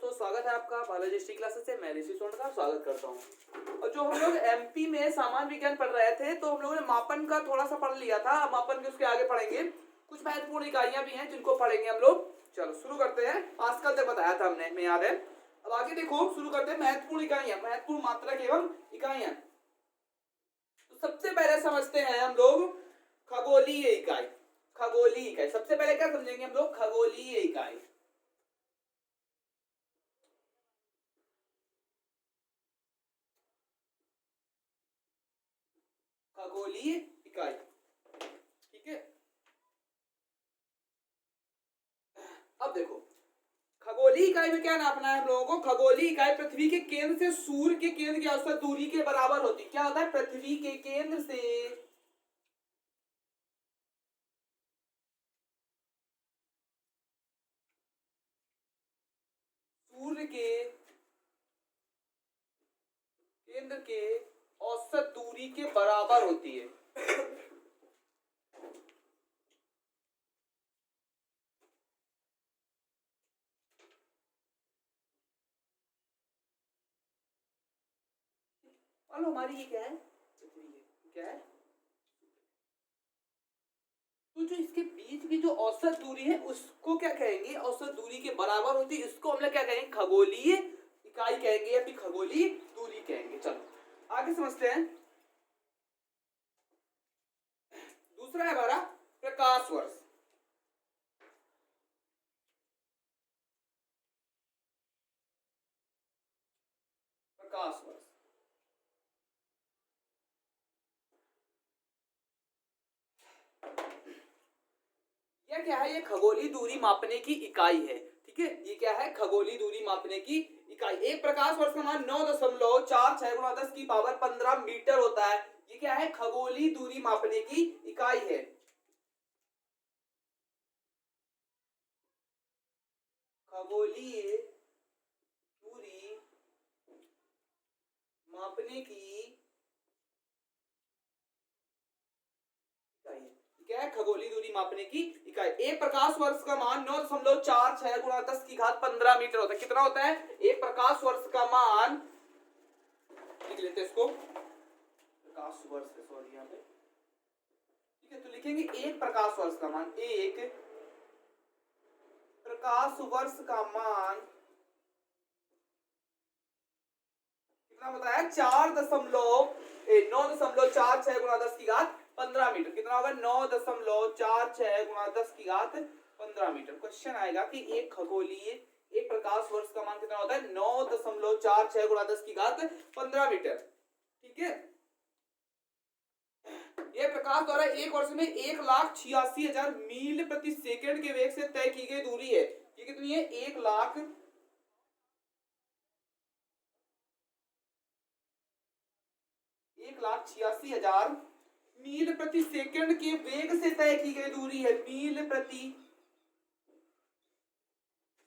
दोस्तों, स्वागत है आपका बायोलॉजी हिस्ट्री क्लासेस से। मैं ऋषि सोन का स्वागत करता हूँ। और जो हम लोग एमपी में सामान्य विज्ञान पढ़ रहे थे, तो हम लोगों ने मापन का थोड़ा सा पढ़ लिया था। अब मापन के उसके आगे पढ़ेंगे। कुछ महत्वपूर्ण इकाइयां भी हैं जिनको पढ़ेंगे हम लोग। चलो शुरू करते हैं। पास्कल तक बताया था हमने, हमें याद है। अब आगे देखो, शुरू करते हैं महत्वपूर्ण इकाइयां, महत्वपूर्ण मात्रक एवं इकाइयां। तो सबसे पहले समझते हैं हम लोग खगोलीय इकाई। खगोलीय इकाई सबसे पहले क्या समझेंगे हम लोग? खगोलीय इकाई। खगोलीय इकाई, ठीक है। अब देखो, खगोलीय इकाई में क्या नापना है हम लोगों को? खगोलीय इकाई पृथ्वी के केंद्र से सूर्य के केंद्र की औसत दूरी के बराबर होती है। क्या होता है? पृथ्वी के केंद्र से सूर्य के केंद्र के औसत दूरी के बराबर होती है। मान लो हमारी ये क्या है? पृथ्वी है। क्या है? तो जो इसके बीच की जो औसत दूरी है उसको क्या कहेंगे? औसत दूरी के बराबर होती है। इसको हम लोग क्या कहेंगे? खगोलीय इकाई कहेंगे या फिर खगोलीय दूरी कहेंगे। चलो आगे समझते हैं। दूसरा है हमारा प्रकाश वर्ष। प्रकाश वर्ष यह क्या है? ये खगोलीय दूरी मापने की इकाई है, ठीक है। ये क्या है? खगोलीय दूरी मापने की इकाई। एक प्रकाश वर्ष का मान 9.46 गुणा 10 की पावर 15 मीटर होता है। ये क्या है? खगोलीय दूरी मापने की इकाई है। खगोलीय दूरी मापने की इकाई है। क्या है? खगोलीय दूरी मापने की इकाई। एक प्रकाश वर्ष का मान 9.46 गुणा 10 की घात 15 मीटर होता है। कितना होता है? एक प्रकाश वर्ष का मान, लिख लेते हैं इसको, प्रकाश वर्ष है, सॉरी यहाँ पे, ठीक है। तो लिखेंगे एक प्रकाश वर्ष का मान, एक प्रकाश वर्ष का मान कितना बताया? 9.46 गुणा 10 की घात 15 मीटर। कितना होगा? 9.46 गुणा 10 की घात 15 मीटर। क्वेश्चन आएगा कि एक खगोलीय, एक प्रकाश वर्ष का मान कितना होता है? 9.46 गुणा 10 की घात 15 मीटर, ठीक है। यह प्रकाश द्वारा एक वर्ष में 1,86,000 मील प्रति सेकंड के वेग से तय की गई दूरी है। ये कितनी है? 1,86,000 मील प्रति सेकंड के वेग से तय की गई दूरी है। मील प्रति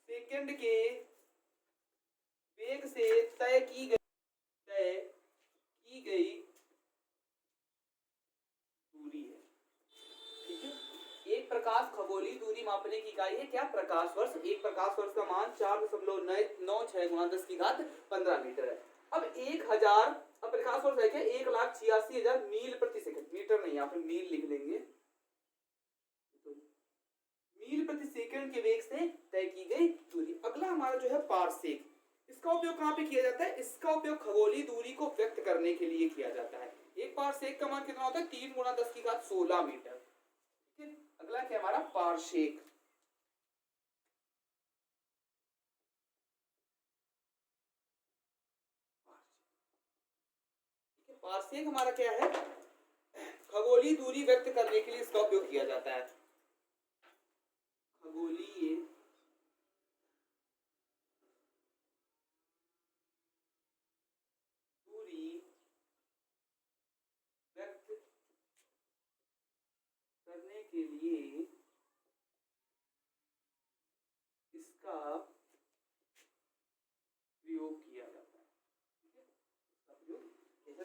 सेकंड के वेग से तय की गई दूरी है, ठीक है। एक प्रकाश खगोलीय दूरी मापने की इकाई है क्या? प्रकाश वर्ष। एक प्रकाश वर्ष का मान 4.96 गुणा 10 की घात 15 मीटर है। अब 1000, अब प्रकाश वर्ष है क्या? 1,86,000 मील प्रति सेकंड, मीटर नहीं, यहाँ पे मील लिख लेंगे। मील प्रति सेकंड के वेग से तय की गई दूरी। अगला हमारा जो है पारसेक। इसका उपयोग कहाँ पे किया जाता है? इसका उपयोग खगोलीय दूरी को व्यक्त करने के लिए किया जाता है। एक पारसेक का मान कितना होता है? 3 गुणा 10 की घात 16 मीटर, ठीक है। अगला क्या हमारा? पारसेक। पारसेक हमारा क्या है? खगोलीय दूरी व्यक्त करने के लिए इसका उपयोग किया जाता है। खगोलीय दूरी व्यक्त करने के लिए इसका प्रयोग किया जाता है, ठीक है। इसका प्रयोग।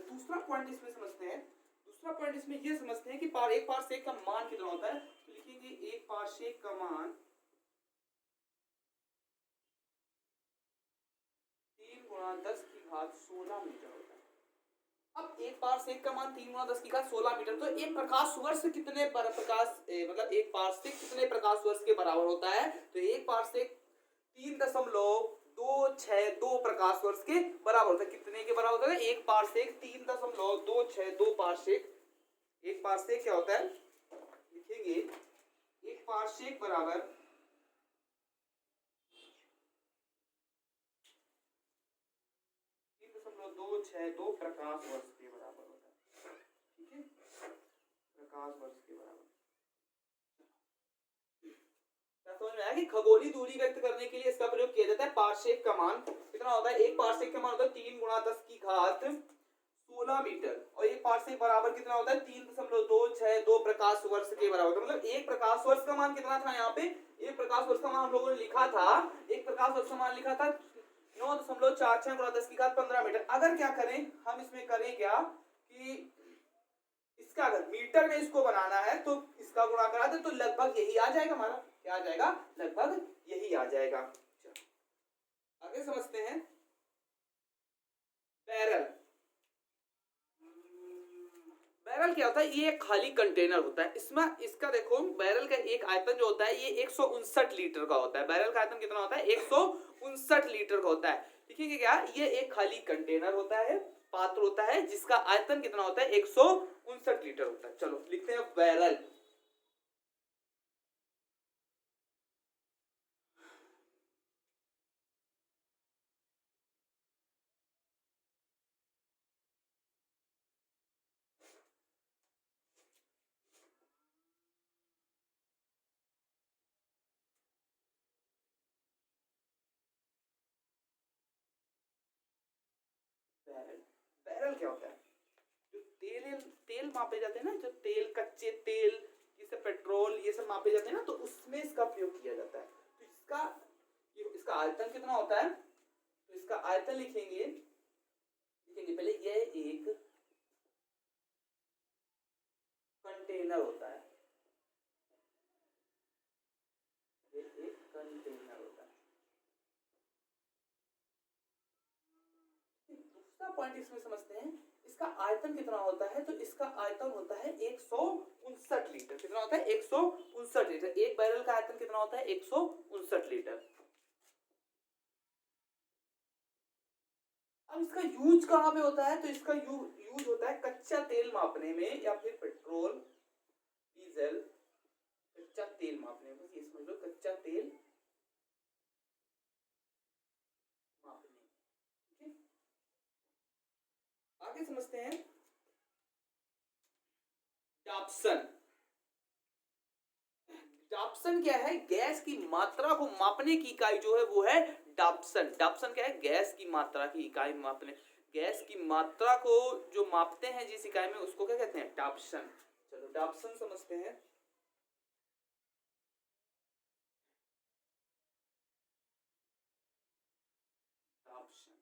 दूसरा पॉइंट इसमें समझते हैं। दूसरा पॉइंट इसमें यह समझते हैं कि एक पारसेक का मान कितना होता है। तो लिखेंगे एक पारसेक का मान गुणा 10 की घात 16 मीटर होता है। अब एक पारसेक का मान 3 गुणा 10 की घात 16 मीटर, तो एक प्रकाश वर्ष कितने मतलब एक पारसेक कितने प्रकाश वर्ष के बराबर होता है? तो एक पारसेक 3.262 प्रकाश वर्ष के बराबर होता है। कितने के बराबर होता है? एक पारसेक 3.262 पारसेक। एक पारसेक क्या होता है लिखेंगे, एक पारसेक बराबर 3.262 प्रकाश वर्ष के बराबर होता है। ठीक है, प्रकाश वर्ष के बराबर। समझ में आया कि खगोलीय दूरी व्यक्त करने के लिए इसका प्रयोग किया जाता है। पारसेक का मान कितना होता है? एक पारसेक का मान होता है 3 गुणा 10 की घात 16 मीटर, और एक पारसेक बराबर कितना होता है? 3.262 प्रकाश वर्ष के बराबर। मतलब एक प्रकाश वर्ष का मान कितना था यहाँ पे? एक प्रकाश वर्ष का मान हम लोगों ने लिखा था, एक प्रकाश वर्ष का मान लिखा था 9.46 गुणा 10 की घात 15 मीटर। अगर क्या करें हम इसमें, करें क्या कि इसका अगर मीटर में इसको बनाना है तो इसका गुणा करा दे तो लगभग यही आ जाएगा हमारा। क्या आ जाएगा? लगभग यही आ जाएगा। आगे समझते हैं। बैरल, बैरल क्या होता है? ये एक खाली कंटेनर होता है। इसमें इसका देखो, बैरल का एक आयतन जो होता है ये 159 लीटर का होता है। बैरल का आयतन कितना होता है? 159 लीटर का होता है। ठीक है क्या? ये एक खाली कंटेनर होता है, पात्र होता है, जिसका आयतन कितना होता है? 159 लीटर होता है। चलो लिखते हैं बैरल। बैरल, बैरल क्या होता है? जो तेल तेल मापे जाते हैं ना, जो तेल, कच्चे तेल, जैसे पेट्रोल, ये सब मापे जाते हैं ना, तो उसमें इसका प्रयोग किया जाता है। तो इसका आयतन कितना होता है? तो इसका आयतन लिखेंगे, पहले ये एक कंटेनर होता है, ये एक कंटेनर होता है। दूसरा पॉइंट इसमें समझते हैं, इसका आयतन कितना होता है? तो इसका आयतन होता है 159 लीटर। कितना होता है? 159 लीटर। एक बैरल का आयतन कितना होता है? 159 लीटर। अब इसका यूज कहाँ पे होता है? तो इसका यूज होता है कच्चा तेल मापने में, या फिर पेट्रोल, डीजल, कच्चा तेल मापने में। ये समझ लो, कच्चा तेल मापने। ठीक है, आगे समझते हैं। डाप्सन, डाप्सन क्या है? गैस की मात्रा को मापने की इकाई जो है वो है डाप्सन। डाप्सन क्या है? गैस की मात्रा की इकाई मापने, गैस की मात्रा को जो मापते हैं जिस इकाई में, उसको क्या कहते हैं? डाप्सन। चलो डाप्सन समझते हैं। डाप्सन,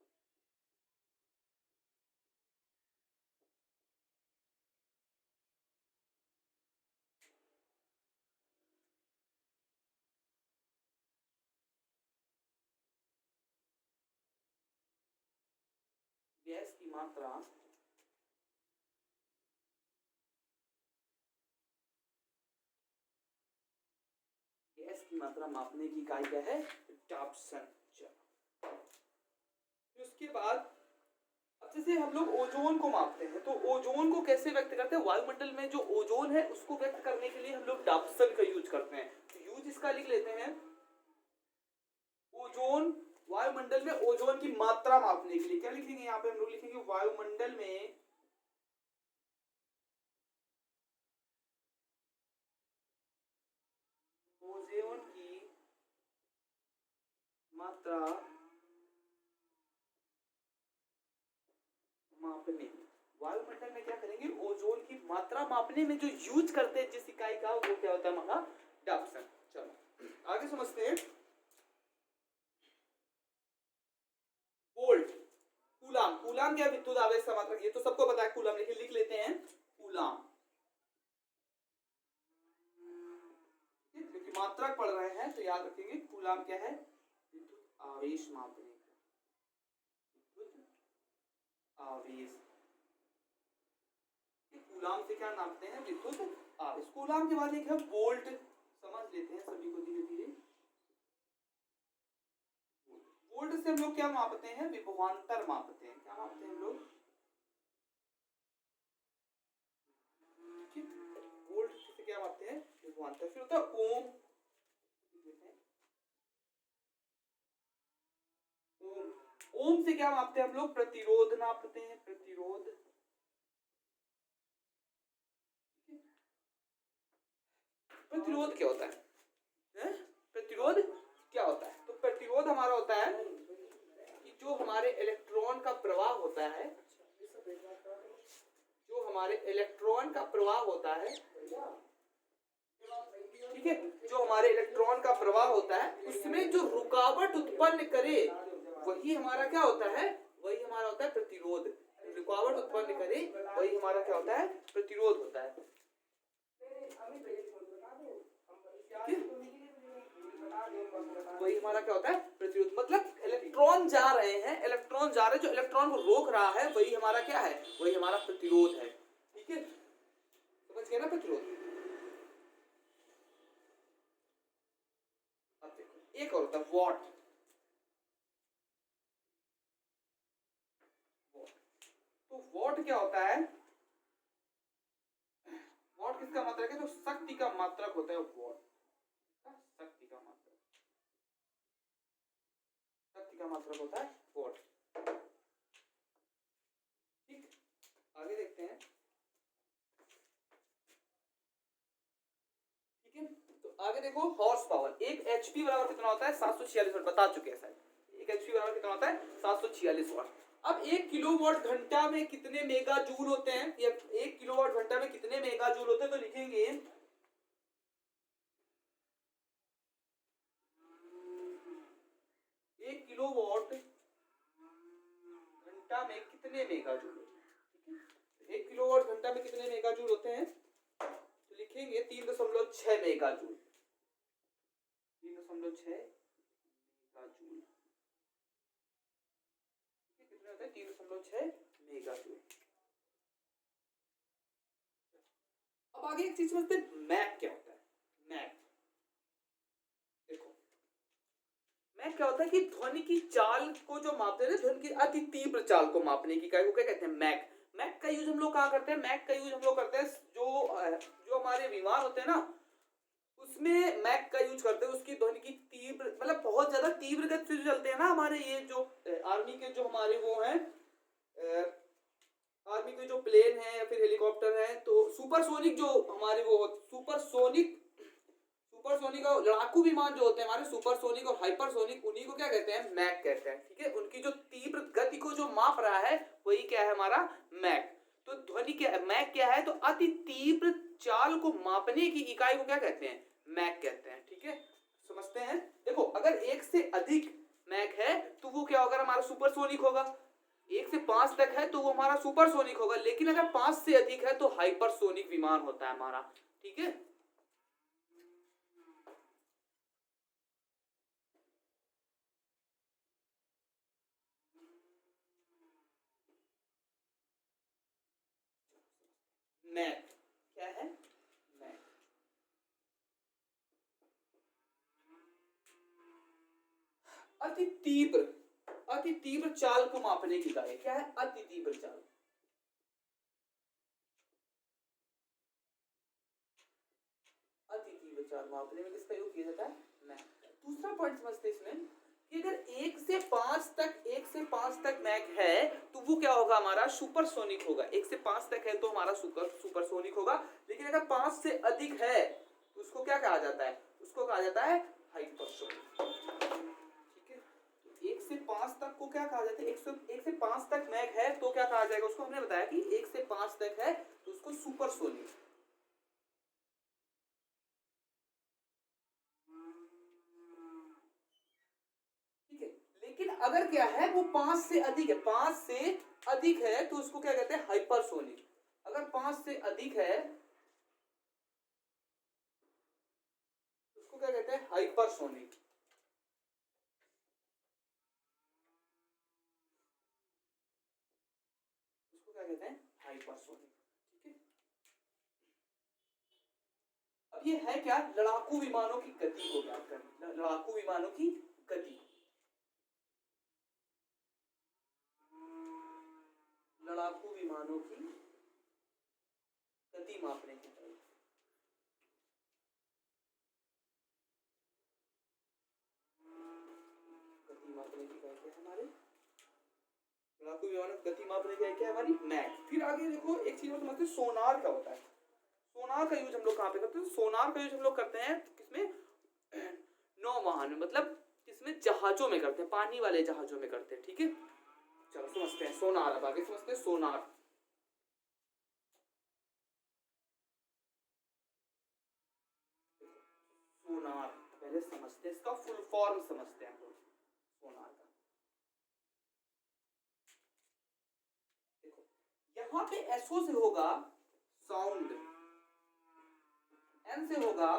गैस की मात्रा गैस की मात्रा मापने की इकाई क्या है? डाप्सन। उसके बाद अब जैसे हम लोग ओजोन को मापते हैं, तो ओजोन को कैसे व्यक्त करते हैं? वायुमंडल में जो ओजोन है उसको व्यक्त करने के लिए हम लोग डाप्सन का यूज करते हैं। तो यूज इसका लिख लेते हैं, ओजोन, वायुमंडल में ओजोन की मात्रा मापने के लिए क्या लिखेंगे? यहाँ पे हम लोग लिखेंगे वायुमंडल में ओजोन की मात्रा मापने। वायुमंडल में क्या करेंगे? ओजोन की मात्रा मापने में जो यूज करते हैं जिस इकाई का, वो क्या होता है? हमारा डाप्सन। चलो आगे समझते हैं। वोल्ट, कूलाम, कूलाम क्या? विद्युत आवेश का मात्रक। ये तो सबको पता है कूलाम, लेकिन लिख लेते हैं कूलाम, क्योंकि मात्रक पढ़ रहे हैं तो याद रखेंगे। कूलाम क्या है? विद्युत आवेश मापने का, आवेश। कूलाम से क्या नापते हैं? विद्युत आवेश। कूलाम के बाद एक है वोल्ट, समझ लेते हैं सभी को धीरे धीरे। वोल्ट से हम लोग क्या मापते हैं? विभवांतर मापते हैं। क्या मापते हैं हम लोग? वोल्ट से क्या मापते हैं? विभवांतर। फिर होता है ओम। ओम, ओम से क्या मापते हैं हम लोग? प्रतिरोध नापते हैं, प्रतिरोध। प्रतिरोध क्या होता है? प्रतिरोध क्या होता है? तो प्रतिरोध हमारा होता है कि जो हमारे इलेक्ट्रॉन का प्रवाह होता है, जो हमारे इलेक्ट्रॉन का प्रवाह होता है, ठीक है, जो हमारे इलेक्ट्रॉन का प्रवाह होता है उसमें जो रुकावट उत्पन्न करे वही हमारा क्या होता है? वही हमारा होता है प्रतिरोध। रुकावट उत्पन्न करे वही हमारा क्या होता है? प्रतिरोध होता है। वही हमारा क्या होता है? प्रतिरोध। मतलब इलेक्ट्रॉन जा रहे हैं, इलेक्ट्रॉन जा रहे हैं, जो इलेक्ट्रॉन को रोक रहा है वही हमारा क्या है? वही हमारा प्रतिरोध है। ठीक है, समझ गए ना प्रतिरोध? अब देखो एक और होता है वॉट। तो वॉट क्या होता है? वॉट किसका मात्रक है? तो शक्ति का मात्रक होता है वॉट। शक्ति का मात्रक, शक्ति का मात्रक होता है वॉट। ठीक, आगे देखते हैं। ठीक है, तो आगे देखो हॉर्स पावर। एक एचपी बराबर कितना होता है? 746 वाट। बता चुके हैं सर। एक एचपी बराबर कितना होता है? 746 वाट। अब 1 किलोवाट घंटा में कितने मेगा जूल होते हैं? या 1 किलोवाट घंटा में कितने मेगा जूल होते हैं? तो लिखेंगे 1 किलोवाट घंटा में कितने मेगा जूल होते हैं? 1 किलोवाट घंटा में कितने मेगा जूल होते हैं? तो लिखेंगे 3.6 मेगा जूल। 3.6 mega joule. कितने होते हैं? 3.6 मेगा जूल। अब आगे एक चीज समझते हैं, मैक क्या होता है? मैक देखो, मैक क्या होता है कि ध्वनि की चाल को जो मापते हैं, ध्वनि की अति तीव्र चाल को मापने की इकाई को क्या कहते हैं? मैक। मैक का यूज हम लोग कहाँ करते हैं? मैक का यूज हम लोग करते हैं जो हमारे विमान होते हैं ना, उसमें मैक का यूज करते हैं। उसकी ध्वनि की तीव्र, मतलब बहुत ज्यादा तीव्र गति से चलते हैं ना हमारे ये जो आर्मी के जो हमारे वो हैं, आर्मी के जो प्लेन है या फिर हेलीकॉप्टर है, तो सुपरसोनिक जो हमारे वो सुपरसोनिक और लड़ाकू विमान जो होते हैं हमारे, सुपरसोनिक और हाइपरसोनिक, उन्हीं को क्या कहते हैं? मैक कहते हैं। ठीक है, उनकी जो तीव्र गति को जो माप रहा है वही क्या है? हमारा मैक। तो ध्वनि क्या है? मैक क्या है? तो अति तीव्र चाल को मापने की इकाई को क्या कहते हैं? मैक कहते हैं। ठीक है, समझते हैं। देखो अगर 1 से अधिक मैक है तो वो क्या होगा? हमारा सुपरसोनिक होगा। 1 से 5 तक है तो वो हमारा सुपरसोनिक होगा, लेकिन अगर 5 से अधिक है तो हाइपरसोनिक विमान होता है हमारा। ठीक है, मैक क्या है? मैक अति तीव्र, अति तीव्र चाल को मापने की इकाई क्या है? अति तीव्र चाल। अति तीव्र चाल मापने में किसका यूज किया जाता है? मैक। दूसरा पॉइंट समझते हैं इसमें कि अगर 1 से 5 तक, 1 से 5 तक मैक है तो वो क्या होगा? हमारा सुपरसोनिक होगा। 1 से 5 तक है तो हमारा सुपरसोनिक होगा, लेकिन अगर 5 से अधिक है तो उसको क्या कहा जाता है? उसको कहा जाता है हाइपरसोनिक। ठीक है, तो 1 से 5 तक को क्या कहा जाता है? 1 से 5 तक मैक है तो क्या कहा जाएगा उसको? हमने बताया कि 1 से 5 तक है तो उसको सुपरसोनिक। ठीक है, लेकिन अगर क्या है वो 5 से अधिक है, 5 से अधिक है तो उसको क्या कहते हैं? हाइपरसोनिक। अगर 5 से अधिक है तो उसको क्या कहते हैं? हाइपरसोनिक। क्या कहते हैं, हाइपरसोनिक। ठीक है, अब ये है क्या, लड़ाकू विमानों की गति को ज्ञात करना, लड़ाकू विमानों की गति, लड़ाकू विमानों की गति मापने की तरह। गति मापने की क्या है हमारे, लड़ाकू विमानों की गति मापने की क्या है हमारी, मैक। फिर आगे देखो एक चीज और समझते हैं, सोनार क्या होता है। सोनार का यूज हम लोग कहाँ पे करते हैं, सोनार का यूज हम लोग करते हैं किसमें, नौवहन में, मतलब किसमें, जहाजों में करते हैं, पानी वाले जहाजों में करते हैं। ठीक है, चलो समझते हैं सोनार, अब आगे समझते हैं सोनार। सोनार पहले समझते हैं, इसका फुल फॉर्म समझते हैं हम लोग सोनार का। देखो यहाँ पे एसओ से होगा साउंड, एन से होगा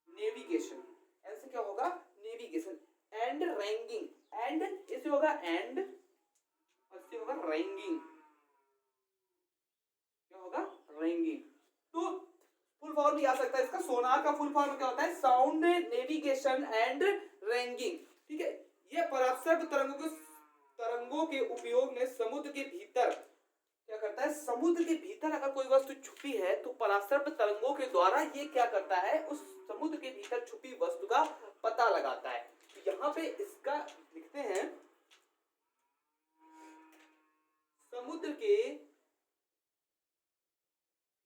नेविगेशन, एन से क्या होगा, नेविगेशन, एंड रैंगिंग, एंड इसे होगा एंड, और इससे होगा रैंगिंग, क्या होगा, रैंगिंग। तो फुल फॉर्म भी आ सकता है इसका, सोनार का फुल फॉर्म क्या होता है, साउंड, नेविगेशन एंड रैंगिंग। ठीक है, ये परावर्तक तरंगों के उपयोग में समुद्र के भीतर क्या करता है, समुद्र के भीतर अगर कोई वस्तु छुपी है तो परावर्तक तरंगों के द्वारा ये क्या करता है, उस समुद्र के भीतर छुपी वस्तु का पता लगाता है। तो यहाँ पे इसका लिखते हैं, समुद्र के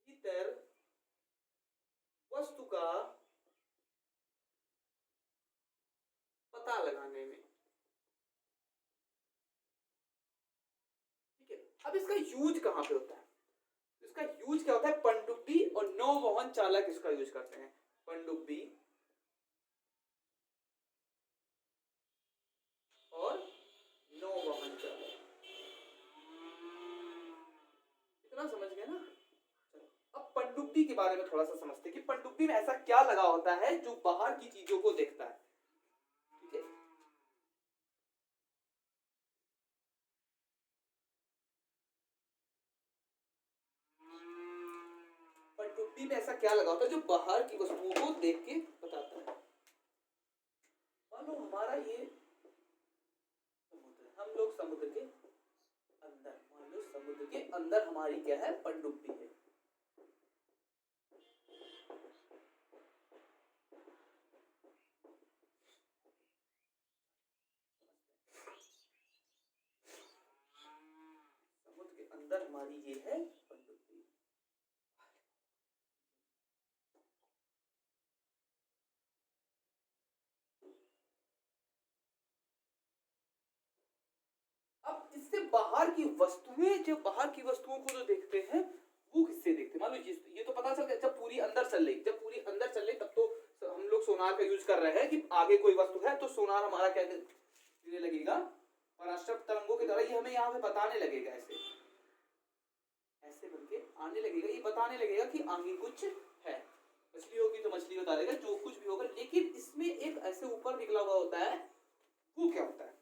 भीतर वस्तु का पता लगाने में। ठीक है, अब इसका यूज कहां पे होता है, इसका यूज क्या होता है, पनडुब्बी और नौवहन चालक इसका यूज करते हैं, पनडुब्बी और नौवहन चालक। इतना समझ गए ना। अब पनडुब्बी के बारे में थोड़ा सा समझते हैं कि पनडुब्बी में ऐसा क्या लगा होता है जो बाहर की चीजों को देखता है। ठीक है, पनडुब्बी में ऐसा क्या लगा होता है जो बाहर की वस्तुओं को देख के बताता है। मान लो हमारा ये समुद्र, हम लोग समुद्र के अंदर, मान लो समुद्र के अंदर हमारी क्या है, पनडुब्बी है। समुद्र के अंदर हमारी ये है पनडुब्बी। अब इससे बाहर की वस्तुएं, जो बाहर की वस्तुओं को जो देखते हैं वो किससे देखते हैं, मान लो ये तो पता चल गया, जब पूरी अंदर चल रही, जब पूरी अंदर चल रही तब तो हम लोग सोनार का यूज कर रहे हैं कि आगे कोई वस्तु है तो सोनार हमारा क्या देने लगेगा, परावर्तक तरंगों की तरह ये हमें यहाँ पे बताने लगेगा, ऐसे ऐसे बनके आने लगेगा, ये बताने लगेगा कि आगे कुछ है। मछली होगी तो मछली बता देगा, जो कुछ भी होगा। लेकिन इसमें एक ऐसे ऊपर निकला हुआ होता है, वो क्या होता है,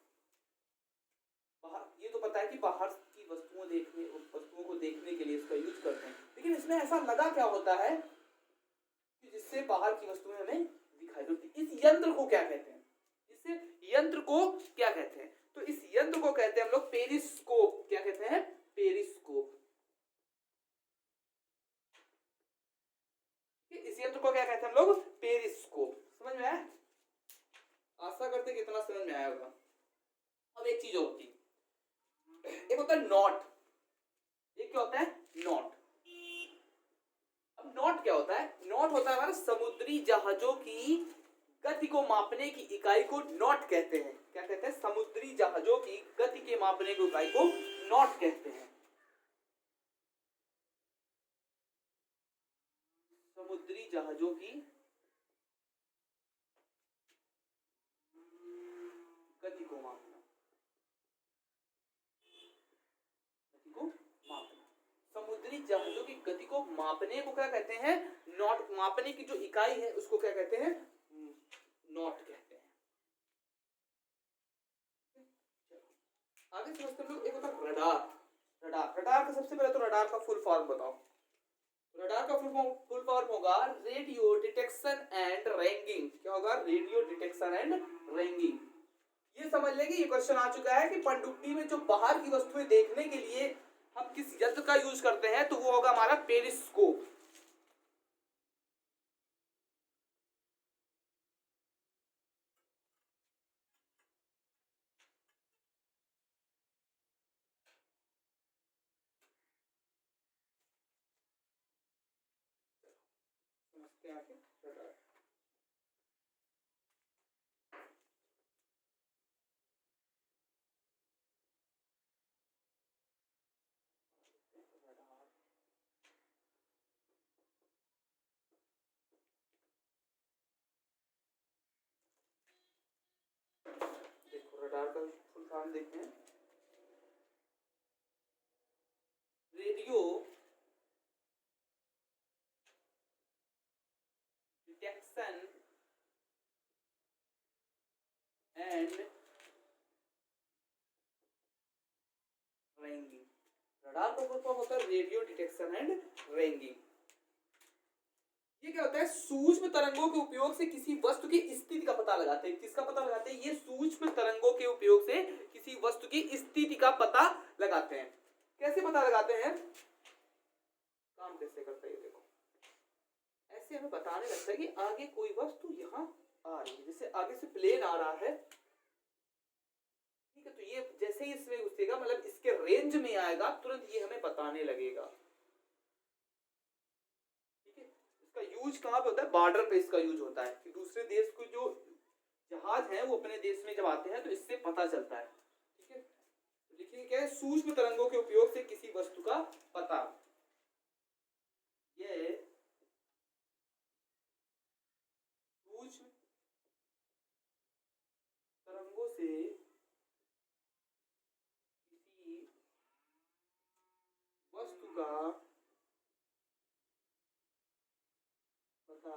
बाहर, ये तो पता है कि बाहर की वस्तुओं को देखने के लिए इसका यूज करते हैं, लेकिन इसमें ऐसा लगा क्या होता है कि जिससे बाहर की वस्तुएं हमें दिखाई देती। इस यंत्र को क्या कहते हैं, इस यंत्र को क्या कहते हैं, तो इस यंत्र को कहते हैं हम लोग पेरिस्कोप। क्या कहते हैं, पेरिस्कोप। इस यंत्र को क्या कहते हैं हम लोग, पेरिस्कोप। समझ में आया, आशा करते कि इतना समझ में आया होगा। अब एक चीज होती है, एक होता है नॉट, एक क्या होता है, नॉट। अब नॉट क्या होता है, नॉट होता है हमारा समुद्री जहाजों की गति को मापने की इकाई को नॉट कहते हैं। क्या कहते हैं, समुद्री जहाजों की गति के मापने की इकाई को नॉट कहते हैं। समुद्री जहाजों की गति को मापना, गति को मापना, समुद्री जहाजों की गति को मापने को क्या कहते हैं, नॉट। मापने की जो इकाई है उसको क्या कहते हैं, नॉट कहते हैं। आगे समझते हैं हम लोग, एक होता है रडार। रडार, रडार का सबसे पहले तो रडार का फुल फॉर्म बताओ। रडार का फुल फॉर्म होगा रेडियो डिटेक्शन एंड रेंगिंग। क्या होगा? Radio detection and ranging. ये समझ लेंगे, ये क्वेश्चन आ चुका है कि पनडुब्बी में जो बाहर की वस्तुएं देखने के लिए हम किस यंत्र का यूज करते हैं, तो वो होगा हमारा पेरिस्कोप। समझते हैं आगे रडार। देखो रडार का फुल फॉर्म देखते हैं, radio detection and ranging. Radar का फुल फॉर्म होता है रेडियो डिटेक्शन एंड रेंगिंग। ये क्या होता है? सूक्ष्म तरंगों के उपयोग से किसी वस्तु की स्थिति का पता लगाते हैं। किसका पता लगाते हैं? ये सूक्ष्म तरंगों के उपयोग से किसी वस्तु की स्थिति का पता लगाते हैं। कैसे पता लगाते हैं? काम कैसे करता है ये देखो। ऐसे हमें बताने लगता है कि आगे कोई वस्तु यहाँ आ रही है, जैसे आगे से प्लेन आ रहा है, ठीक है, तो ये जैसे ही इसमें घुसेगा, मतलब इसके रेंज में आएगा, तुरंत ये हमें बताने लगेगा। इसका यूज कहाँ पे होता है? बॉर्डर पे इसका यूज होता है कि दूसरे देश को जो जहाज है वो अपने देश में जब आते हैं तो इससे पता चलता है। ठीक है, तो देखिए क्या है? सूक्ष्म तरंगों के उपयोग से किसी वस्तु का पता। ये सूक्ष्म तरंगों से किसी वस्तु का पता,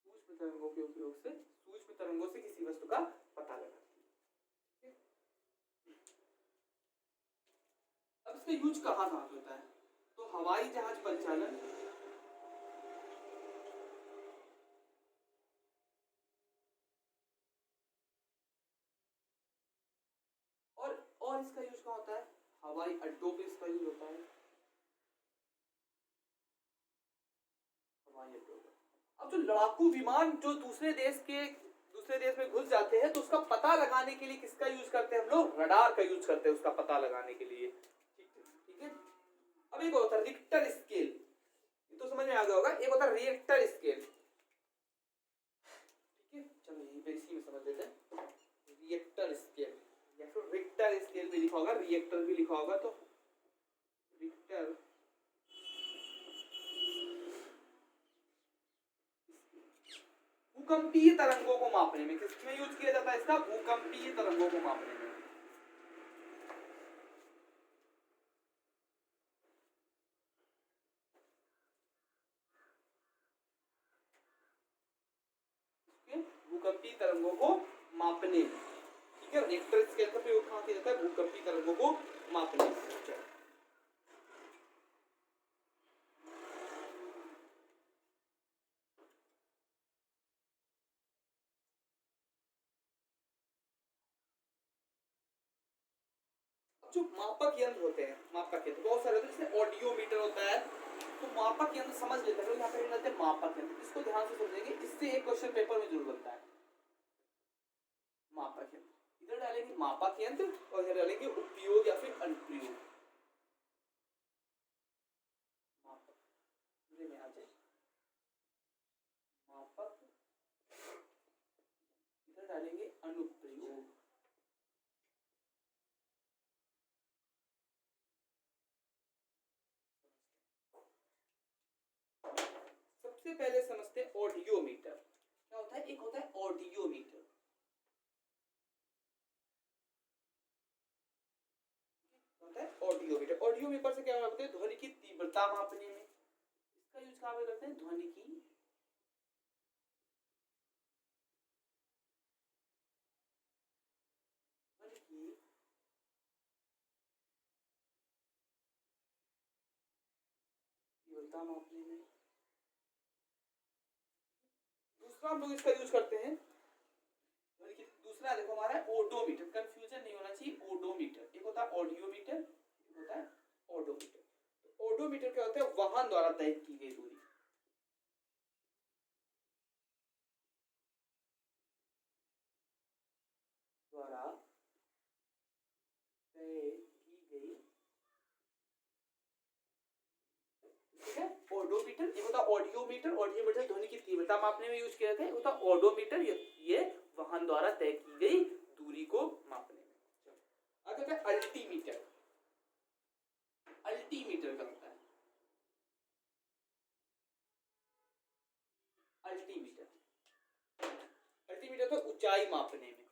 सूक्ष्म तरंगों के उपयोग से, सूक्ष्म तरंगों से किसी वस्तु का पता लगा। अब इसका यूज कहाँ कहाँ होता है? तो हवाई जहाज परिचालन, और इसका यूज कहाँ होता है? हवाई अड्डों पे इसका यूज होता है। हवाई अड्डों पे। अब जो लड़ाकू विमान जो दूसरे देश में घुस जाते हैं, तो उसका पता लगाने के लिए किसका यूज करते हैं हम लोग? रडार का यूज करते हैं उसका पता लगाने के लिए। ठीक है। अब एक होता है रिक्टर स्केल, ये तो समझ में आ गया होगा। एक होता है रिएक्टर स्केल। ठीक है, चलो यहीं पे इसी में समझ लेते हैं। रिएक्टर स्केल या फिर रिक्टर स्केल भी लिखा होगा, रिएक्टर भी लिखा होगा, तो रिक्टर भूकंपीय तरंगों को मापने में, किसमें यूज किया जाता है इसका? भूकंपीय तरंगों को मापने में। भूकंपीय तरंगों को मापने। ठीक है, रिक्टर स्केल का प्रयोग कहाँ किया जाता है? भूकंपीय तरंगों को मापने। जो मापक यंत्र होते हैं, मापक यंत्र बहुत सारे होते हैं, जैसे ऑडियोमीटर होता है, तो मापक यंत्र समझ लेते हैं। यहाँ पे रहते हैं मापक यंत्र, इसको ध्यान से समझेंगे, इससे एक क्वेश्चन पेपर में जरूर बनता है। मापक यंत्र, इधर डालेंगे मापक यंत्र और इधर डालेंगे उपयोग या फिर अनुप्रयोग। मापक में आ जाए मापक, इधर डालेंगे अनुप्रयोग। सबसे पहले समझते हैं ऑडियोमीटर। क्या होता है? एक होता है ऑडियोमीटर, होता है ऑडियोमीटर। ऑडियोमीटर से क्या होता है? ध्वनि की तीव्रता मापने में इसका यूज कहाँ पे करते हैं? ध्वनि की तीव्रता मापने में। दूसरा हम लोग इसका यूज करते हैं, दूसरा देखो हमारा ओडोमीटर, कंफ्यूजन नहीं होना चाहिए। ओडोमीटर एक होता है ऑडियोमीटर, एक होता है ओडोमीटर। तो ओडोमीटर क्या होता है, वाहन द्वारा तय की गई दूरी, द्वारा तय की गई, ठीक है। ओडोमीटर एक होता है ऑडियोमीटर, ऑडियोमीटर ध्वनि की तीव्रता मापने में यूज किया जाता है, होता है ओडोमीटर ये वाहन द्वारा तय की गई दूरी को मापने में। अगर होता है अल्टीमीटर, अल्टीमीटर का होता है अल्टीमीटर, अल्टीमीटर तो ऊंचाई मापने में,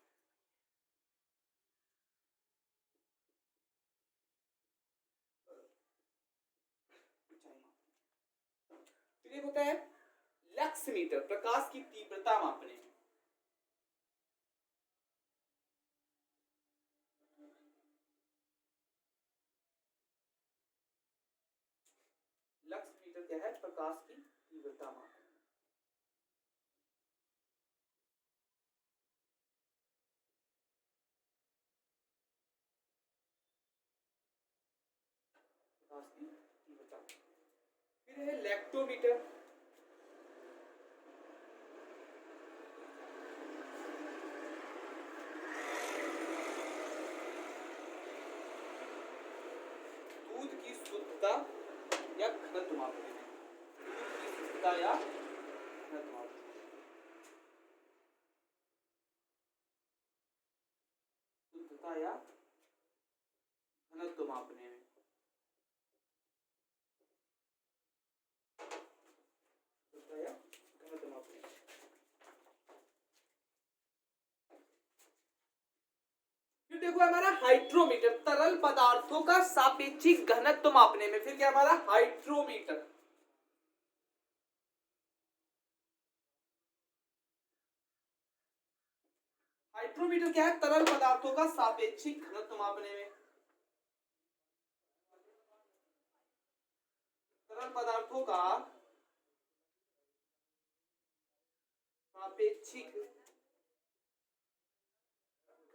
ऊंचाई मापने। फिर एक होता है लक्स मीटर, प्रकाश की तीव्रता मापने में। लक्स मीटर क्या है, प्रकाश की तीव्रता मापने में। प्रकाश की तीव्रता। फिर है लैक्टोमीटर, दूध की शुद्धता या घनत्व मापने में, दूध की शुद्धता या घनत्व मापने में, शुद्धता या घनत्व मापने में, शुद्धता या घनत्व मापने में। फिर देखो हमारा हाइड्रोमीटर, तरल पदार्थों का सापेक्षिक घनत्व मापने में। फिर क्या हमारा हाइड्रोमीटर, हाइड्रोमीटर क्या है, तरल पदार्थों का सापेक्षिक घनत्व मापने में। तरल पदार्थों का सापेक्षिक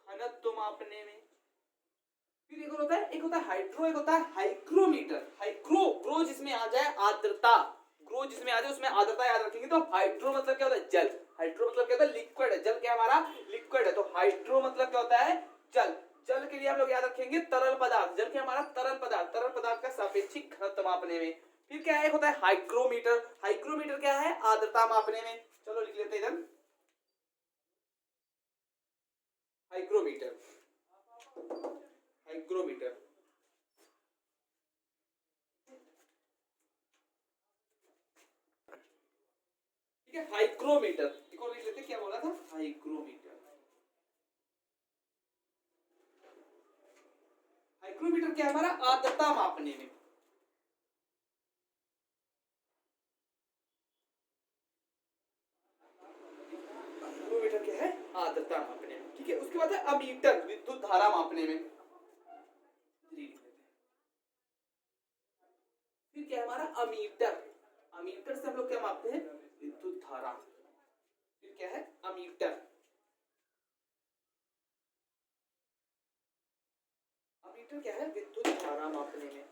घनत्व मापने में। फिर एक होता है, एक होता है हाइड्रो, एक होता है हाइग्रोमीटर। हाइग्रो, ग्रो जिसमें आ जाए आर्द्रता, ग्रो जिसमें आ जाए उसमें आर्द्रता याद रखेंगे। तो हाइड्रो मतलब क्या होता है, जल। हाइड्रो मतलब क्या होता है, लिक्विड है। जल क्या हमारा लिक्विड है, तो हाइड्रो मतलब क्या होता है, जल। जल के लिए हम लोग याद रखेंगे तरल पदार्थ, जल क्या हमारा तरल पदार्थ, तरल पदार्थ का सापेक्षिक घनत्व मापने में। फिर क्या है, एक होता है हाइग्रोमीटर, हाइग्रोमीटर क्या है, आर्द्रता मापने में। चलो लिख लेते हैं इधर, हाइग्रोमीटर, हाइग्रोमीटर। ठीक है, हाइग्रोमीटर एक और लिख लेते हैं, क्या बोला था, हाइग्रोमीटर। हाइग्रोमीटर क्या है हमारा, आर्द्रता मापने में। हाइग्रोमीटर क्या है, आर्द्रता मापने में। ठीक है, उसके बाद है अमीटर, विद्युत धारा मापने में। फिर क्या है हमारा अमीटर, अमीटर से हम लोग क्या मापते हैं, विद्युत धारा। फिर क्या है अमीटर, अमीटर क्या है, विद्युत धारा मापने में।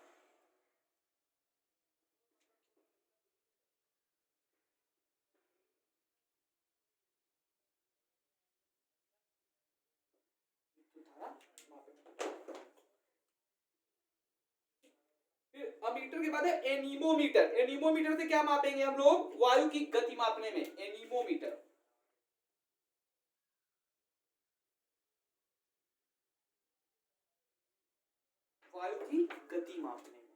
विद्युत धारा मापने में। फिर अमीटर के बाद है एनीमोमीटर। एनीमोमीटर से क्या मापेंगे हम लोग, वायु की गति मापने में। एनीमोमीटर, वायु की गति मापने में।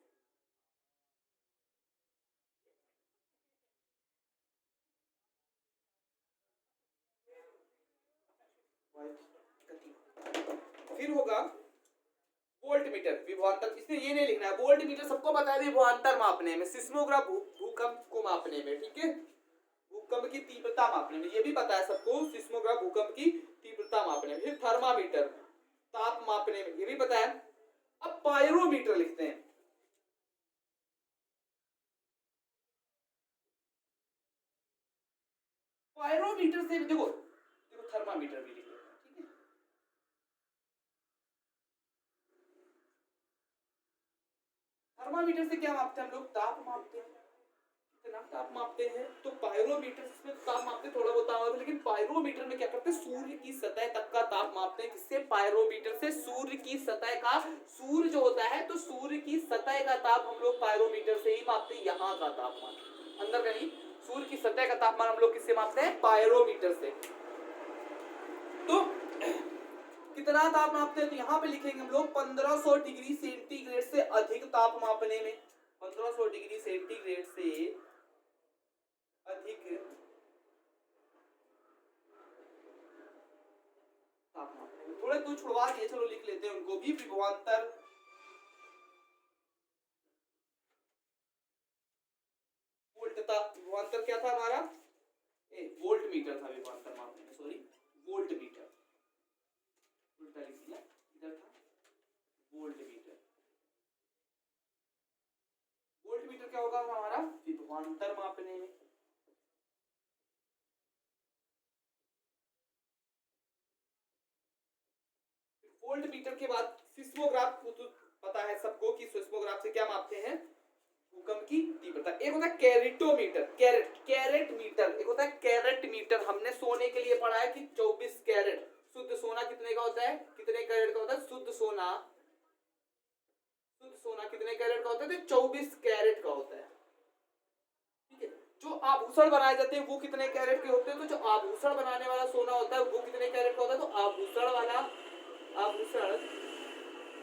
वायु की गति। फिर होगा वोल्ट मीटर, विभवांतर। इसमें ये नहीं लिखना है, वोल्ट मीटर सबको पता है, विभवांतर मापने में। सिस्मोग्राफ भूकंप को मापने में। ठीक है, भूकंप की तीव्रता मापने में, ये भी पता है सबको, सिस्मोग्राफ भूकंप की तीव्रता मापने में। फिर थर्मामीटर, ताप मापने में, ये भी पता है। अब पायरोमीटर लिखते हैं, पायरोमीटर से देखो देखो थर्मामीटर भी लिख लेते हैं, ठीक है। थर्मामीटर से क्या मापते हैं हम लोग? ताप मापते हैं, कितना ताप मापते हैं। तो पायरोमीटर से ताप मापते थोड़ा बहुत ताप, लेकिन पायरोमीटर में क्या करते हैं? सूर्य की सतह तक का ताप मापते हैं। किससे? पायरोमीटर से सूर्य की सतह का, सूर्य जो होता है तो सूर्य की सतह का ताप हम लोग पायरोमीटर से ही मापते हैं। यहाँ का तापमान अंदर का नहीं, सूर्य की सतह का तापमान हम लोग किससे मापते हैं? पायरोमीटर से। तो कितना ताप मापते हैं? तो यहाँ पे लिखेंगे हम लोग 1500 डिग्री सेंटीग्रेड से अधिक ताप मापने में, 1500 डिग्री सेंटीग्रेड से अधिक ताप मापने में। थोड़े तो छुड़वा दिए, चलो लिख लेते हैं उनको भी। विभवांतर वोल्टता, विभवांतर क्या था हमारा? वोल्ट मीटर था विभवांतर मापने में, सॉरी वोल्ट मीटर, उल्टा लिख दिया, इधर था वोल्ट मीटर। वोल्ट मीटर क्या होगा हमारा? विभवांतर मापने में। वोल्ट मीटर के बाद सिस्मोग्राफ, तो पता है सबको कि सिस्मोग्राफ से क्या मापते हैं? भूकंप की तीव्रता। एक होता है कैरेटोमीटर, कैरेट मीटर, एक होता है कैरेट मीटर। हमने सोने के लिए पढ़ा है कि 24 कैरेट शुद्ध सोना कितने का होता है? कितने कैरेट का होता है शुद्ध सोना? शुद्ध सोना कितने कैरेट का होता है? तो 24 कैरेट का होता है, ठीक है। जो आभूषण बनाए जाते हैं वो कितने कैरेट के होते हैं? तो जो आभूषण बनाने वाला सोना होता है वो कितने कैरेट का होता है? तो आभूषण वाला, आभूषण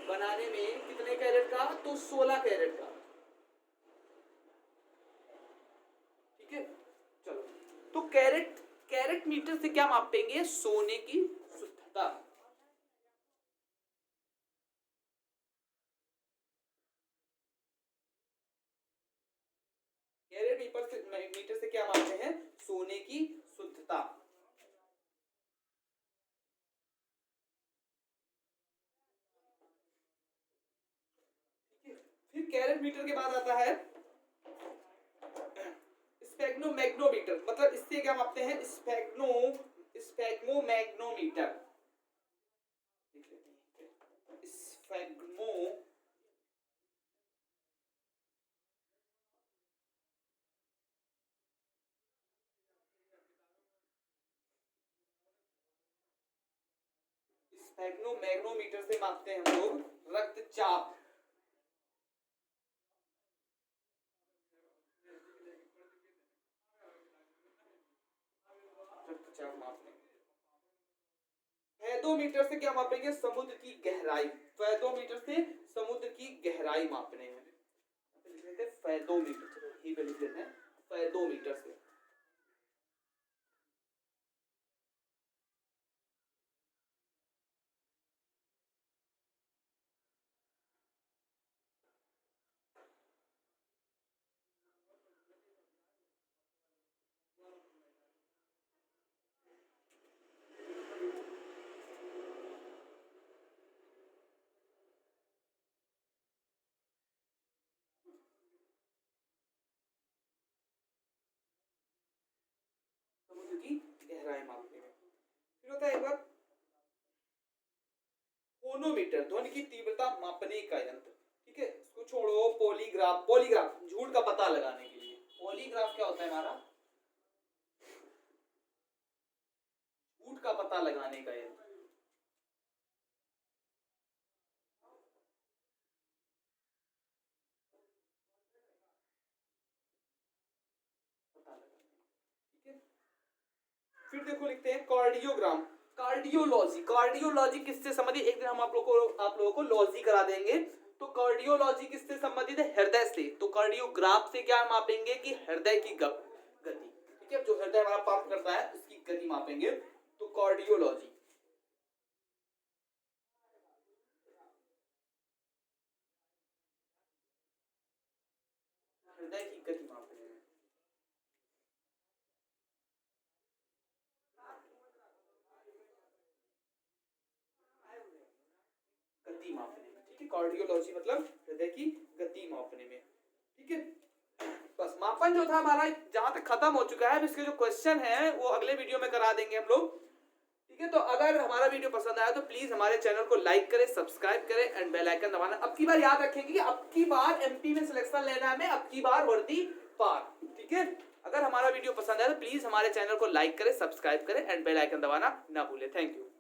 बनाने में कितने कैरेट का? तो 16 कैरेट का, ठीक है। चलो, तो कैरेट, कैरेट मीटर से क्या मापेंगे? सोने की शुद्धता। कैरेट मीटर से क्या मापते हैं? सोने की शुद्धता। फिर कैरेट मीटर के बाद आता है स्पेग्नोमैग्नोमीटर, मतलब इससे क्या मापते हैं? स्पेग्नोमैग्नोमीटर, स्पेग्नो स्पेग्नोमैग्नोमीटर से मापते हैं हम लोग रक्तचाप। रक्तचाप मापने। फेदोमीटर से क्या मापेंगे? समुद्र की गहराई। फेदोमीटर से समुद्र की गहराई मापने में लिख लेते हैं फेदोमीटर, चलो यहीं पे लिख लेते हैं फेदोमीटर से। समुद्र की गहराई मापने में। फिर होता है एक बार फोनोमीटर, ध्वनि की तीव्रता मापने का यंत्र, ठीक है। इसको छोड़ो। पॉलीग्राफ, पॉलीग्राफ झूठ का पता लगाने के लिए। पॉलीग्राफ क्या होता है हमारा? झूठ का पता लगाने का यंत्र। पता लगाने, ठीक है। फिर देखो लिखते हैं कार्डियोग्राम, कार्डियोलॉजी। कार्डियोलॉजी किससे संबंधित? एक दिन हम आप लोगों को लॉजी करा देंगे। तो कार्डियोलॉजी किससे संबंधित है? हृदय से। तो कार्डियोग्राफ से क्या मापेंगे? कि हृदय की गति, ठीक है। जो हृदय हमारा पंप करता है उसकी गति मापेंगे, तो कार्डियोलॉजी। हृदय की गति मापने में, गति मापने में, ठीक है। कार्डियोलॉजी मतलब हृदय की गति मापने में, ठीक है। बस मापन जो था हमारा जहां तक खत्म हो चुका है। अब इसके जो क्वेश्चन है वो अगले वीडियो में करा देंगे हम लोग, ठीक है। तो अगर हमारा वीडियो पसंद आया तो प्लीज हमारे चैनल को लाइक करें, सब्सक्राइब करें एंड बेल आइकन दबाना। अब की बार याद रखेंगे कि अब की बार एमपी में सिलेक्शन लेना है हमें, अब की बार वर्दी पार, ठीक है। अगर हमारा वीडियो पसंद आया तो प्लीज हमारे चैनल को लाइक करें, सब्सक्राइब करें एंड बेल आइकन दबाना ना भूलें। Thank you.